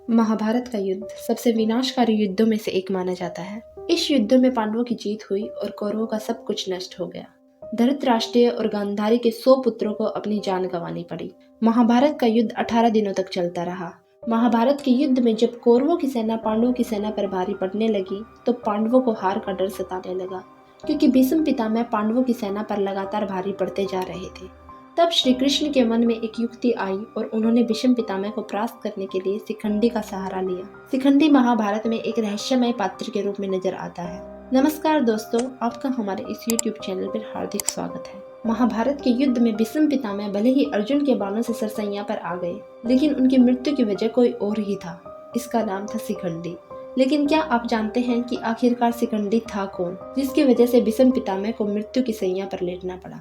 महाभारत का युद्ध सबसे विनाशकारी युद्धों में से एक माना जाता है। इस युद्ध में पांडवों की जीत हुई और कौरवों का सब कुछ नष्ट हो गया। धृतराष्ट्र और गांधारी के 100 पुत्रों को अपनी जान गंवानी पड़ी। महाभारत का युद्ध 18 दिनों तक चलता रहा। महाभारत के युद्ध में जब कौरवों की सेना पांडवों की सेना पर भारी पड़ने लगी तो पांडवों को हार का डर सताने लगा, क्योंकि भीष्म पितामह पांडवों की सेना पर लगातार भारी पड़ते जा रहे थे। तब श्री कृष्ण के मन में एक युक्ति आई और उन्होंने भीष्म पितामह को परास्त करने के लिए शिखंडी का सहारा लिया। शिखंडी महाभारत में एक रहस्यमय पात्र के रूप में नजर आता है। नमस्कार दोस्तों, आपका हमारे इस YouTube चैनल पर हार्दिक स्वागत है। महाभारत के युद्ध में भीष्म पितामह भले ही अर्जुन के बाणों से सरसैया पर आ गए, लेकिन उनकी मृत्यु की वजह कोई और ही था। इसका नाम था शिखंडी। लेकिन क्या आप जानते हैं कि आखिरकार शिखंडी था कौन, जिसकी वजह से भीष्म पितामह को मृत्यु की सैया पर लेटना पड़ा?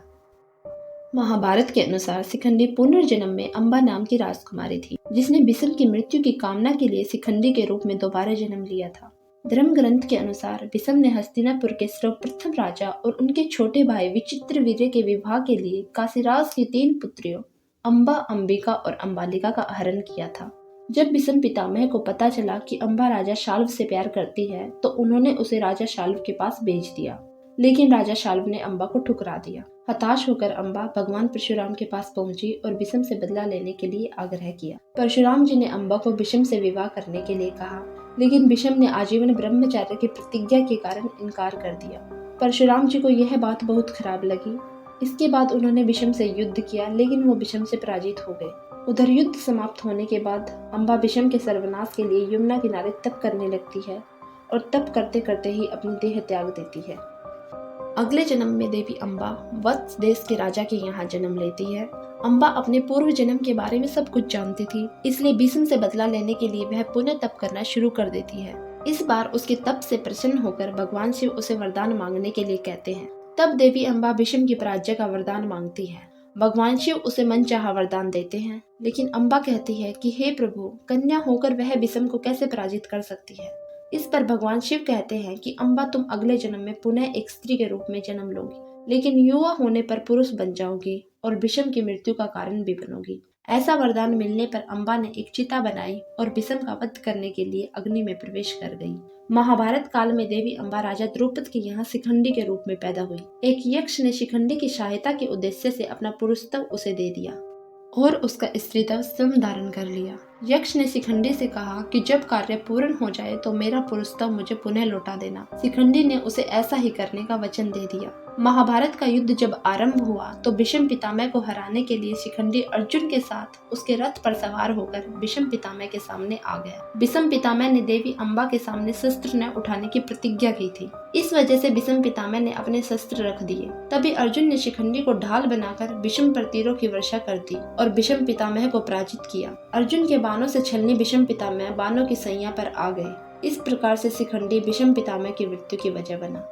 महाभारत के अनुसार शिखंडी पुनर्जन्म में अम्बा नाम की राजकुमारी थी, जिसने भीष्म की मृत्यु की कामना के लिए शिखंडी के रूप में दोबारा जन्म लिया था। धर्म ग्रंथ के अनुसार भीष्म ने हस्तिनापुर के सर्वप्रथम राजा और उनके छोटे भाई विचित्रवीर्य के विवाह के लिए काशीराज की 3 पुत्रियों अम्बा, अंबिका और अंबालिका का हरण किया था। जब भीष्म पितामह को पता चला कि अम्बा राजा शाल्व से प्यार करती है तो उन्होंने उसे राजा शाल्व के पास भेज दिया, लेकिन राजा शाल्व ने अम्बा को ठुकरा दिया। हताश होकर अम्बा भगवान परशुराम के पास पहुंची और भीष्म से बदला लेने के लिए आग्रह किया। परशुराम जी ने अम्बा को भीष्म से विवाह करने के लिए कहा, लेकिन भीष्म ने आजीवन ब्रह्मचर्य की प्रतिज्ञा के कारण इनकार कर दिया। परशुराम जी को यह बात बहुत खराब लगी। इसके बाद उन्होंने भीष्म से युद्ध किया, लेकिन वो भीष्म से पराजित हो गए। उधर युद्ध समाप्त होने के बाद अम्बा भीष्म के सर्वनाश के लिए यमुना किनारे तप करने लगती है और तप करते करते ही अपनी देह त्याग देती है। अगले जन्म में देवी अम्बा वत्स देश के राजा के यहाँ जन्म लेती है। अम्बा अपने पूर्व जन्म के बारे में सब कुछ जानती थी, इसलिए भीष्म से बदला लेने के लिए वह पुनः तप करना शुरू कर देती है। इस बार उसके तप से प्रसन्न होकर भगवान शिव उसे वरदान मांगने के लिए कहते हैं। तब देवी अम्बा भीष्म की पराजय का वरदान मांगती है। भगवान शिव उसे मनचाहा वरदान देते हैं, लेकिन अम्बा कहती है कि हे प्रभु, कन्या होकर वह भीष्म को कैसे पराजित कर सकती है। इस पर भगवान शिव कहते हैं कि अम्बा, तुम अगले जन्म में पुनः एक स्त्री के रूप में जन्म लोगी, लेकिन युवा होने पर पुरुष बन जाओगी और भीष्म की मृत्यु का कारण भी बनोगी। ऐसा वरदान मिलने पर अम्बा ने एक चिता बनाई और भीष्म का वध करने के लिए अग्नि में प्रवेश कर गई। महाभारत काल में देवी अम्बा राजा द्रुपद के यहाँ शिखंडी के रूप में पैदा हुई। एक यक्ष ने शिखंडी की सहायता के उद्देश्य से अपना पुरुषत्व उसे दे दिया और उसका स्त्रीत्व स्वयं धारण कर लिया। यक्ष ने शिखंडी से कहा कि जब कार्य पूर्ण हो जाए तो मेरा पुरुषत्व मुझे पुनः लौटा देना। शिखंडी ने उसे ऐसा ही करने का वचन दे दिया। महाभारत का युद्ध जब आरंभ हुआ तो भीष्म पितामह को हराने के लिए शिखंडी अर्जुन के साथ उसके रथ पर सवार होकर भीष्म पितामह के सामने आ गया। भीष्म पितामह ने देवी अम्बा के सामने शस्त्र न उठाने की प्रतिज्ञा की थी। इस वजह से भीष्म पितामह ने अपने शस्त्र रख दिए। तभी अर्जुन ने शिखंडी को ढाल बनाकर भीष्म पर तीरों की वर्षा कर दी और भीष्म पितामह को पराजित किया। अर्जुन के बाणों से छलनी भीष्म पितामह बाणों की सैया पर आ गए। इस प्रकार से शिखंडी भीष्म पितामह की मृत्यु की वजह बना।